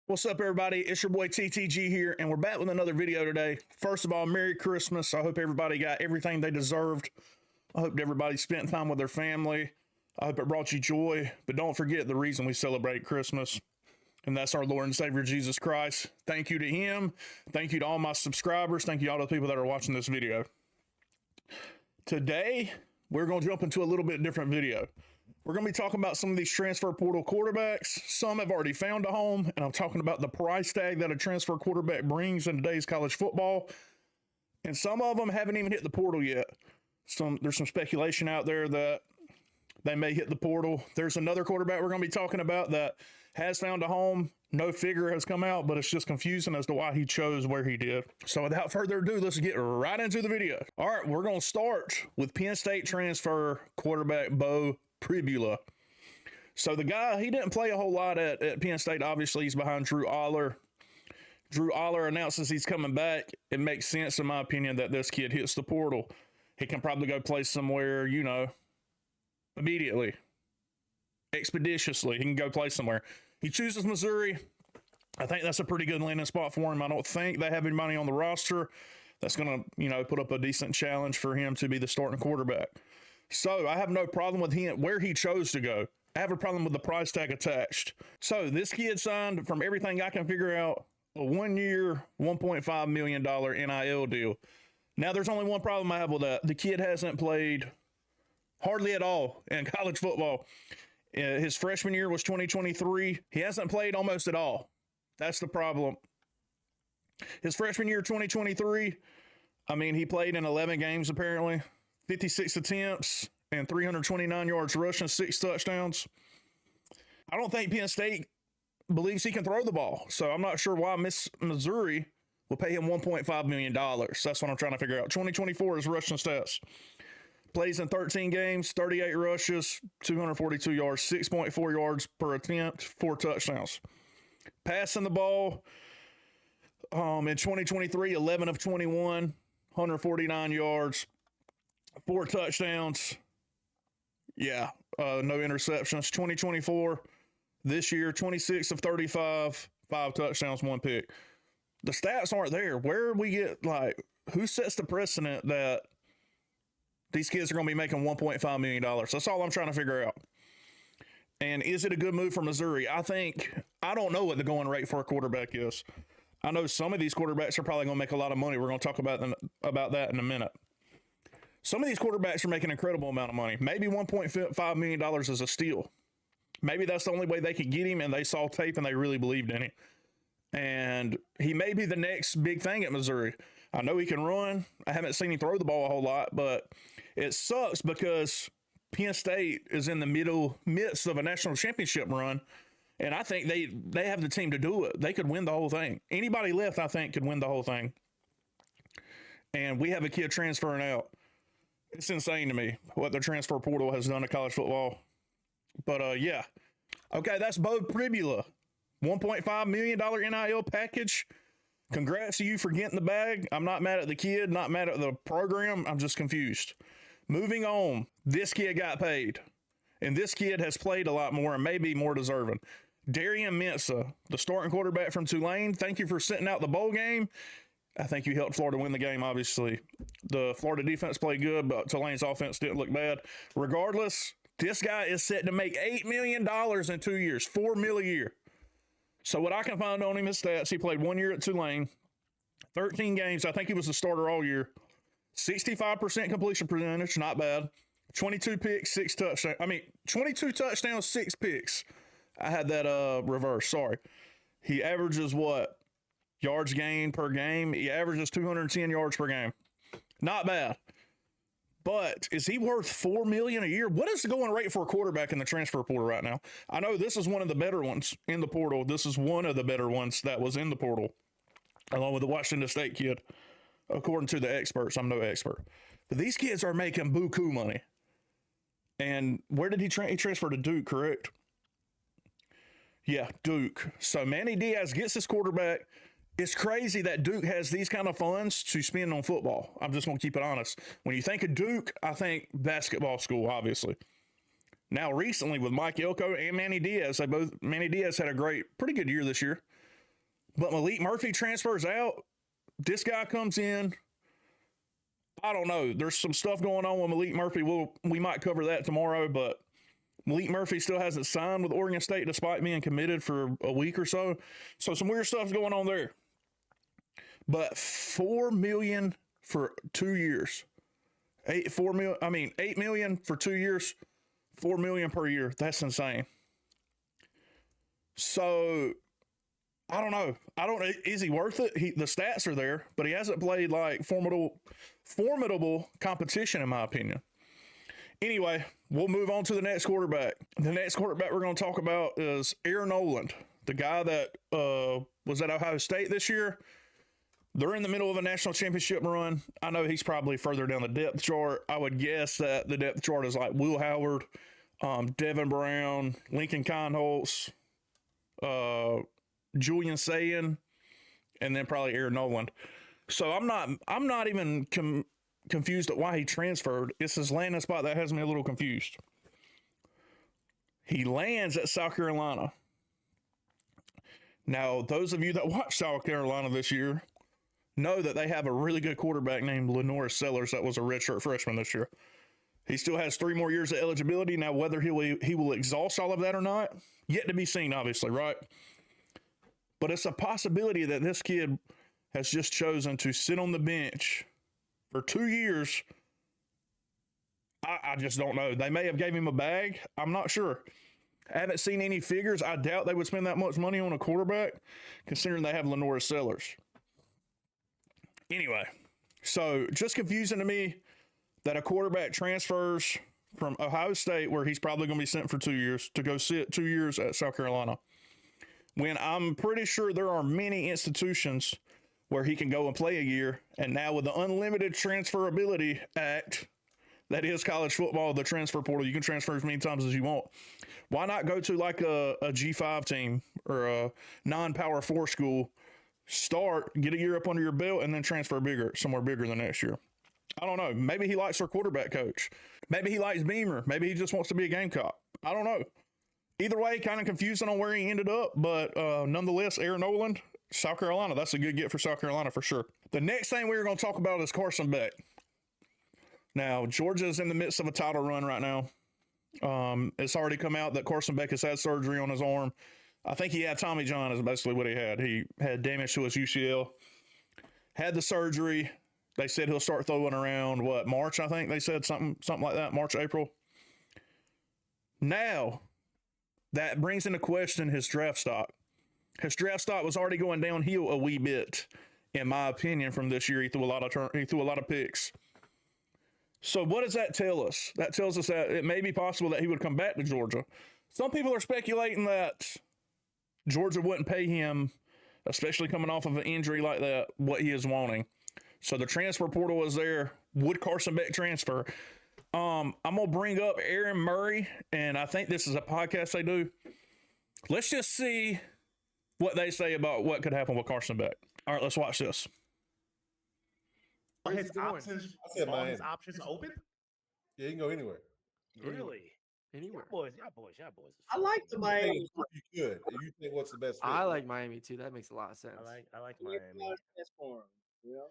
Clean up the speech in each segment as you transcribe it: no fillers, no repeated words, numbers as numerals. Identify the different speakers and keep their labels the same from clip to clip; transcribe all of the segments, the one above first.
Speaker 1: What's up, everybody? It's your boy TTG here, and we're back with another video today. First of all, Merry Christmas. I hope everybody got everything they deserved. I hope everybody spent time with their family. I hope it brought you joy. But don't forget the reason we celebrate Christmas, and that's our Lord and Savior, Jesus Christ. Thank you to him. Thank you to all my subscribers. Thank you to all the people that are watching this video. Today, we're going to jump into a little bit different video. We're going to be talking about some of these transfer portal quarterbacks. Some have already found a home, and I'm talking about the price tag that a transfer quarterback brings in today's college football. And some of them haven't even hit the portal yet. There's some speculation out there that they may hit the portal. There's another quarterback we're going to be talking about that has found a home. No figure has come out, but it's just confusing as to why he chose where he did. So without further ado, let's get right into the video. All right, we're going to start with Penn State transfer quarterback Bo Pribula. So the guy, he didn't play a whole lot at Penn State. Obviously, he's behind Drew Aller. Drew Aller announces he's coming back. It makes sense, in my opinion, that this kid hits the portal. He can probably go play somewhere, immediately, expeditiously. He can go play somewhere. He chooses Missouri. I think that's a pretty good landing spot for him. I don't think they have anybody on the roster that's going to, put up a decent challenge for him to be the starting quarterback. So I have no problem with him where he chose to go. I have a problem with the price tag attached. So this kid signed, from everything I can figure out, a 1-year, $1.5 million NIL deal. Now, there's only one problem I have with that. The kid hasn't played hardly at all in college football. His freshman year was 2023. He hasn't played almost at all. That's the problem. His freshman year, 2023, he played in 11 games apparently. 56 attempts and 329 yards rushing, 6 touchdowns. I don't think Penn State believes he can throw the ball. So I'm not sure why Missouri will pay him $1.5 million. That's what I'm trying to figure out. 2024 is rushing stats. Plays in 13 games, 38 rushes, 242 yards, 6.4 yards per attempt, 4 touchdowns. Passing the ball in 2023, 11 of 21, 149 yards, 4 touchdowns. No interceptions. 2024, this year, 26 of 35, 5 touchdowns, 1 pick. The stats aren't there. Where we get, who sets the precedent that these kids are going to be making $1.5 million? That's all I'm trying to figure out. And is it a good move for Missouri? I don't know what the going rate for a quarterback is. I know some of these quarterbacks are probably going to make a lot of money. We're going to talk about that in a minute. Some of these quarterbacks are making an incredible amount of money. Maybe $1.5 million is a steal. Maybe that's the only way they could get him, and they saw tape and they really believed in him. And he may be the next big thing at Missouri. I know he can run. I haven't seen him throw the ball a whole lot, but it sucks because Penn State is in the midst of a national championship run, and I think they have the team to do it. They could win the whole thing. Anybody left, I think, could win the whole thing. And we have a kid transferring out. It's insane to me what the transfer portal has done to college football. But, Okay, that's Bo Pribula. $1.5 million NIL package. Congrats to you for getting the bag. I'm not mad at the kid, not mad at the program. I'm just confused. Moving on, this kid got paid. And this kid has played a lot more and maybe more deserving. Darian Mensah, the starting quarterback from Tulane. Thank you for sitting out the bowl game. I think you helped Florida win the game, obviously. The Florida defense played good, but Tulane's offense didn't look bad. Regardless, this guy is set to make $8 million in 2 years, $4 million a year. So what I can find on him, his stats, he played 1 year at Tulane, 13 games. I think he was the starter all year. 65% completion percentage, not bad. 22 picks, 6 touchdowns. 22 touchdowns, 6 picks. I had that reversed, sorry. He averages what? Yards gained per game. He averages 210 yards per game. Not bad. But is he worth $4 million a year? What is the going rate for a quarterback in the transfer portal right now? I know this is one of the better ones in the portal. This is one of the better ones that was in the portal, along with the Washington State kid. According to the experts, I'm no expert. But these kids are making buku money. And where did he transfer to Duke, correct? Yeah, Duke. So Manny Diaz gets his quarterback. It's crazy that Duke has these kind of funds to spend on football. I'm just going to keep it honest. When you think of Duke, I think basketball school, obviously. Now, recently with Mike Elko and Manny Diaz, Manny Diaz had a pretty good year this year. But Malik Murphy transfers out. This guy comes in. I don't know. There's some stuff going on with Malik Murphy. We might cover that tomorrow, but Malik Murphy still hasn't signed with Oregon State despite being committed for a week or so. So some weird stuff's going on there. But $4 million for 2 years. $8 million for 2 years, $4 million per year. That's insane. So I don't know. Is he worth it? The stats are there, but he hasn't played like formidable competition, in my opinion. Anyway, we'll move on to the next quarterback. The next quarterback we're going to talk about is Aaron Noland, the guy that was at Ohio State this year. They're in the middle of a national championship run. I know he's probably further down the depth chart. I would guess that the depth chart is like Will Howard, Devin Brown, Lincoln Kienholz, Julian Sayin, and then probably Aaron Noland. So I'm not even confused at why he transferred. It's his landing spot that has me a little confused. He lands at South Carolina. Now, those of you that watched South Carolina this year know that they have a really good quarterback named Lenore Sellers that was a redshirt freshman this year. He still has 3 more years of eligibility. Now, whether he will exhaust all of that or not, yet to be seen, obviously, right? But it's a possibility that this kid has just chosen to sit on the bench for 2 years. I just don't know. They may have gave him a bag. I'm not sure. I haven't seen any figures. I doubt they would spend that much money on a quarterback, considering they have Lenore Sellers. Anyway, so just confusing to me that a quarterback transfers from Ohio State, where he's probably going to be sent for 2 years, to go sit 2 years at South Carolina, when I'm pretty sure there are many institutions where he can go and play a year. And now with the Unlimited Transferability Act, that is college football, the transfer portal, you can transfer as many times as you want. Why not go to like a G5 team or a non-Power 4 school, start, get a year up under your belt, and then transfer somewhere bigger the next year? I don't know. Maybe he likes our quarterback coach. Maybe he likes Beamer. Maybe he just wants to be a Gamecock. I don't know. Either way, kind of confusing on where he ended up, but nonetheless, Aaron Noland, South Carolina, that's a good get for South Carolina for sure. The next thing we're going to talk about is Carson Beck. Now, Georgia's in the midst of a title run right now. It's already come out that Carson Beck has had surgery on his arm. I think he had Tommy John is basically what he had. He had damage to his UCL, had the surgery. They said he'll start throwing around, March, I think they said, something like that, March, April. Now, that brings into question his draft stock. His draft stock was already going downhill a wee bit, in my opinion, from this year. He threw a lot of picks. So what does that tell us? That tells us that it may be possible that he would come back to Georgia. Some people are speculating that Georgia wouldn't pay him, especially coming off of an injury like that, what he is wanting. So the transfer portal is there. Would Carson Beck transfer? I'm going to bring up Aaron Murray, and I think this is a podcast they do. Let's just see what they say about what could happen with Carson Beck. All right, let's watch this.
Speaker 2: His options, all his options open?
Speaker 3: Yeah, you can go anywhere.
Speaker 2: Really?
Speaker 4: Anywhere.
Speaker 2: Y'all boys.
Speaker 5: I like the Miami.
Speaker 3: You could. You think what's the best fit?
Speaker 4: I like Miami too. That makes a lot of sense.
Speaker 2: I like Miami.
Speaker 5: For him, you know?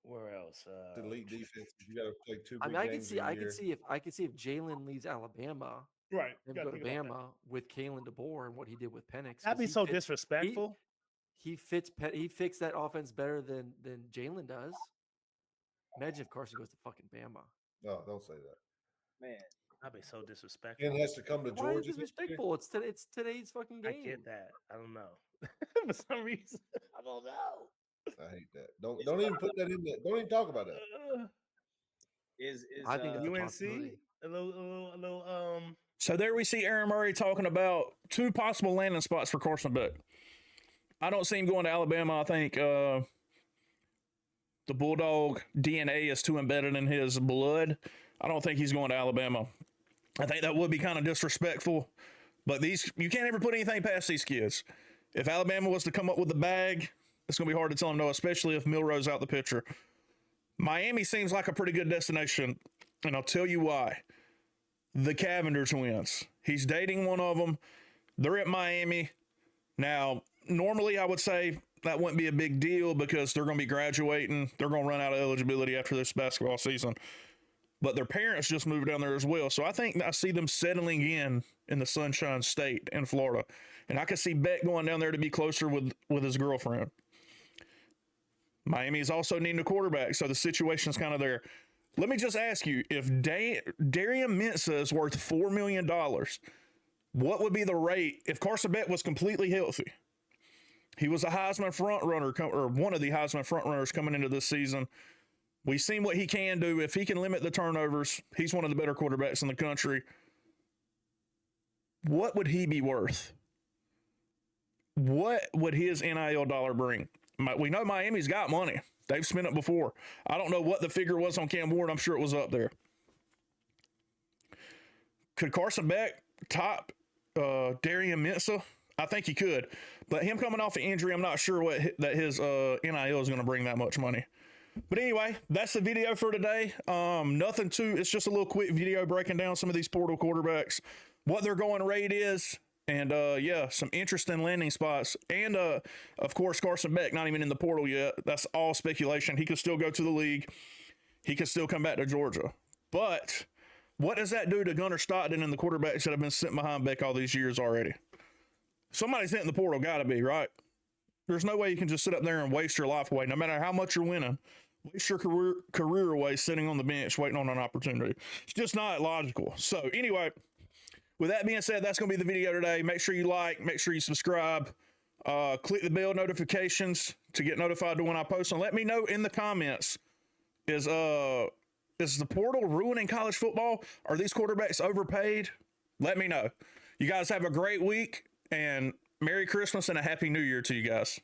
Speaker 2: Where else?
Speaker 3: Elite defense. You got to play 2 big
Speaker 4: I mean, I
Speaker 3: games
Speaker 4: can see if Jalen leaves Alabama,
Speaker 2: Right.
Speaker 4: and go to Bama with Kalen DeBoer and what he did with Penix.
Speaker 2: That'd be so disrespectful.
Speaker 4: He fits that offense better than Jalen does. Imagine if Carson goes to fucking Bama.
Speaker 3: No, don't say that.
Speaker 5: Man,
Speaker 2: That'd be so disrespectful.
Speaker 3: And has to come to
Speaker 4: Why is
Speaker 3: Georgia.
Speaker 4: it disrespectful? It's today's fucking game.
Speaker 2: I get that. I don't know. For some reason, I don't know.
Speaker 3: I hate that. Don't even put that in there. Don't even talk about that.
Speaker 4: I think that's a
Speaker 2: UNC
Speaker 4: possibility.
Speaker 2: a little.
Speaker 1: So there we see Aaron Murray talking about 2 possible landing spots for Carson Beck. I don't see him going to Alabama. I think the Bulldog DNA is too embedded in his blood. I don't think he's going to Alabama. I think that would be kind of disrespectful. But you can't ever put anything past these kids. If Alabama was to come up with the bag, it's going to be hard to tell them no, especially if Milrow's out the picture. Miami seems like a pretty good destination, and I'll tell you why. The Cavendish twins. He's dating one of them. They're at Miami. Now, normally I would say that wouldn't be a big deal because they're going to be graduating. They're going to run out of eligibility after this basketball season. But their parents just moved down there as well. So I think I see them settling in the Sunshine State in Florida. And I could see Beck going down there to be closer with his girlfriend. Miami's also needing a quarterback, so the situation's kind of there. Let me just ask you, if Darian Mensah is worth $4 million, what would be the rate if Carson Beck was completely healthy? He was a Heisman front runner, or one of the Heisman front runners coming into this season. We've seen what he can do. If he can limit the turnovers, he's one of the better quarterbacks in the country. What would he be worth? What would his NIL dollar bring? We know Miami's got money. They've spent it before. I don't know what the figure was on Cam Ward. I'm sure it was up there. Could Carson Beck top Darian Mensah? I think he could. But him coming off an injury, I'm not sure that his NIL is going to bring that much money. But anyway, that's the video for today. Nothing too, it's just a little quick video breaking down some of these portal quarterbacks, what their going rate is, and yeah, some interesting landing spots. And of course, Carson Beck, not even in the portal yet. That's all speculation. He could still go to the league. He could still come back to Georgia. But what does that do to Gunnar Stockton and the quarterbacks that have been sitting behind Beck all these years already? Somebody's hitting the portal, gotta be, right? There's no way you can just sit up there and waste your life away, no matter how much you're winning. Waste your career away sitting on the bench waiting on an opportunity. It's just not logical. So anyway, with that being said, that's going to be the video today. Make sure you like, make sure you subscribe, click the bell notifications to get notified to when I post. And let me know in the comments, is the portal ruining college football? Are these quarterbacks overpaid? Let me know. You guys have a great week, and Merry Christmas and a Happy New Year to you guys.